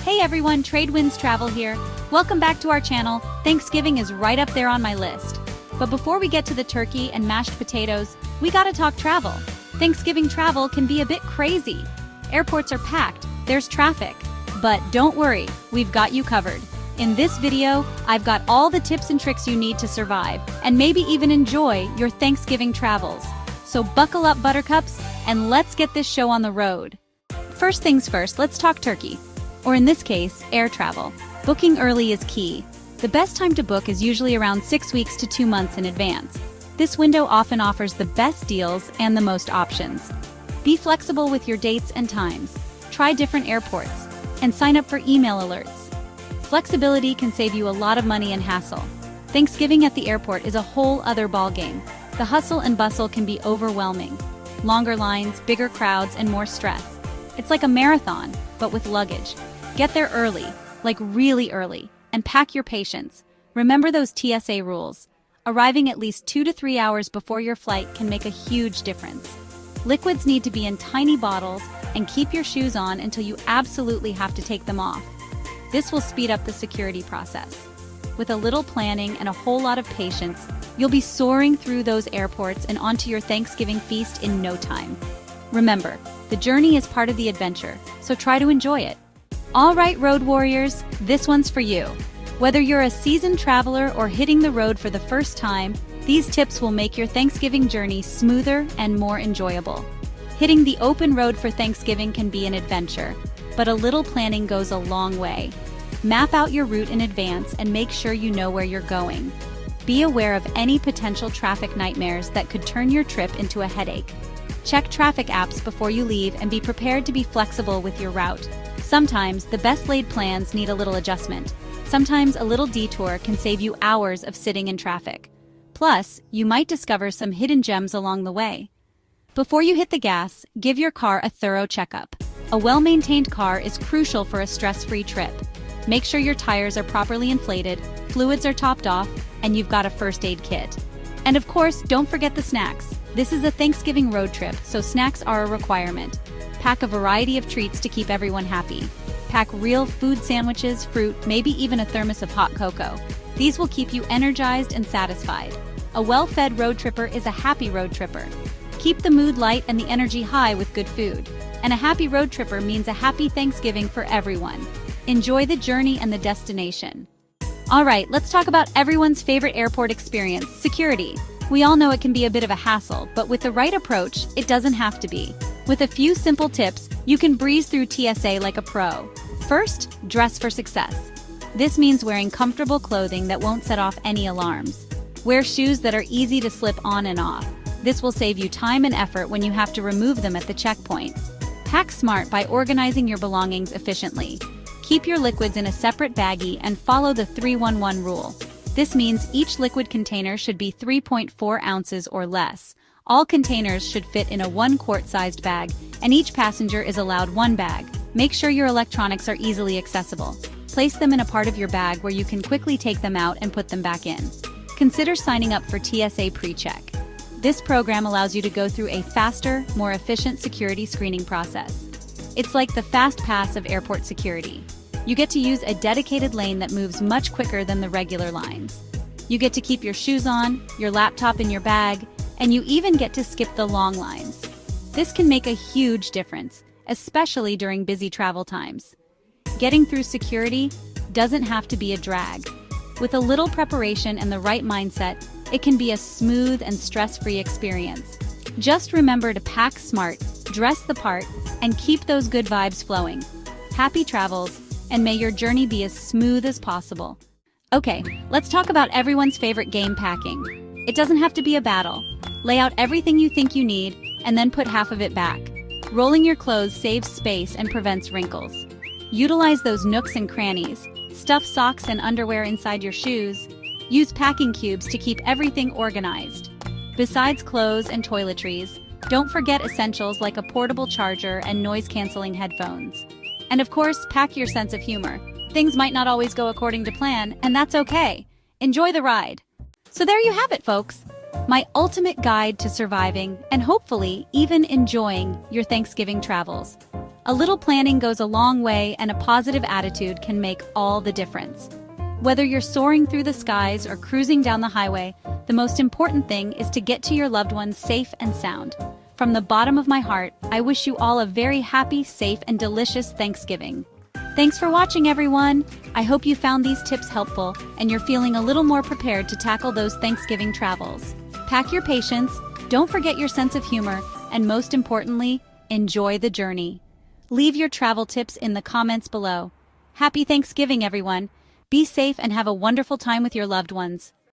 Hey everyone, Tradewinds Travel here. Welcome back to our channel. Thanksgiving is right up there on my list. But before we get to the turkey and mashed potatoes, we gotta talk travel. Thanksgiving travel can be a bit crazy. Airports are packed, there's traffic. But don't worry, we've got you covered. In this video, I've got all the tips and tricks you need to survive, and maybe even enjoy your Thanksgiving travels. So buckle up, buttercups, and let's get this show on the road. First things first, let's talk turkey. Or in this case, air travel. Booking early is key. The best time to book is usually around 6 weeks to 2 months in advance. This window often offers the best deals and the most options. Be flexible with your dates and times. Try different airports, and sign up for email alerts. Flexibility can save you a lot of money and hassle. Thanksgiving at the airport is a whole other ballgame. The hustle and bustle can be overwhelming. Longer lines, bigger crowds, and more stress. It's like a marathon, but with luggage. Get there early, like really early, and pack your patience. Remember those TSA rules. Arriving at least 2 to 3 hours before your flight can make a huge difference. Liquids need to be in tiny bottles, and keep your shoes on until you absolutely have to take them off. This will speed up the security process. With a little planning and a whole lot of patience, you'll be soaring through those airports and onto your Thanksgiving feast in no time. Remember, the journey is part of the adventure, so try to enjoy it. All right, road warriors, this one's for you. Whether you're a seasoned traveler or hitting the road for the first time, these tips will make your Thanksgiving journey smoother and more enjoyable. Hitting the open road for Thanksgiving can be an adventure, but a little planning goes a long way. Map out your route in advance and make sure you know where you're going. Be aware of any potential traffic nightmares that could turn your trip into a headache. Check traffic apps before you leave and be prepared to be flexible with your route. Sometimes, the best-laid plans need a little adjustment. Sometimes a little detour can save you hours of sitting in traffic. Plus, you might discover some hidden gems along the way. Before you hit the gas, give your car a thorough checkup. A well-maintained car is crucial for a stress-free trip. Make sure your tires are properly inflated, fluids are topped off, and you've got a first aid kit. And of course, don't forget the snacks. This is a Thanksgiving road trip, so snacks are a requirement. Pack a variety of treats to keep everyone happy. Pack real food sandwiches, fruit, maybe even a thermos of hot cocoa. These will keep you energized and satisfied. A well-fed road tripper is a happy road tripper. Keep the mood light and the energy high with good food. And a happy road tripper means a happy Thanksgiving for everyone. Enjoy the journey and the destination. All right, let's talk about everyone's favorite airport experience, security. We all know it can be a bit of a hassle, but with the right approach, it doesn't have to be. With a few simple tips, you can breeze through TSA like a pro. First, dress for success. This means wearing comfortable clothing that won't set off any alarms. Wear shoes that are easy to slip on and off. This will save you time and effort when you have to remove them at the checkpoint. Pack smart by organizing your belongings efficiently. Keep your liquids in a separate baggie and follow the 3-1-1 rule. This means each liquid container should be 3.4 ounces or less. All containers should fit in a 1-quart-sized bag, and each passenger is allowed 1 bag. Make sure your electronics are easily accessible. Place them in a part of your bag where you can quickly take them out and put them back in. Consider signing up for TSA PreCheck. This program allows you to go through a faster, more efficient security screening process. It's like the fast pass of airport security. You get to use a dedicated lane that moves much quicker than the regular lines. You get to keep your shoes on, your laptop in your bag, and you even get to skip the long lines. This can make a huge difference, especially during busy travel times. Getting through security doesn't have to be a drag. With a little preparation and the right mindset, it can be a smooth and stress-free experience. Just remember to pack smart, dress the part, and keep those good vibes flowing. Happy travels, and may your journey be as smooth as possible. Okay, let's talk about everyone's favorite game, packing. It doesn't have to be a battle. Lay out everything you think you need, and then put half of it back. Rolling your clothes saves space and prevents wrinkles. Utilize those nooks and crannies. Stuff socks and underwear inside your shoes. Use packing cubes to keep everything organized. Besides clothes and toiletries, don't forget essentials like a portable charger and noise-canceling headphones. And of course, pack your sense of humor. Things might not always go according to plan, and that's okay. Enjoy the ride. So there you have it, folks. My ultimate guide to surviving and hopefully even enjoying your Thanksgiving travels. A little planning goes a long way, and a positive attitude can make all the difference. Whether you're soaring through the skies or cruising down the highway, the most important thing is to get to your loved ones safe and sound. From the bottom of my heart, I wish you all a very happy, safe, and delicious Thanksgiving. Thanks for watching, everyone! I hope you found these tips helpful and you're feeling a little more prepared to tackle those Thanksgiving travels. Pack your patience, don't forget your sense of humor, and most importantly, enjoy the journey. Leave your travel tips in the comments below. Happy Thanksgiving, everyone! Be safe and have a wonderful time with your loved ones.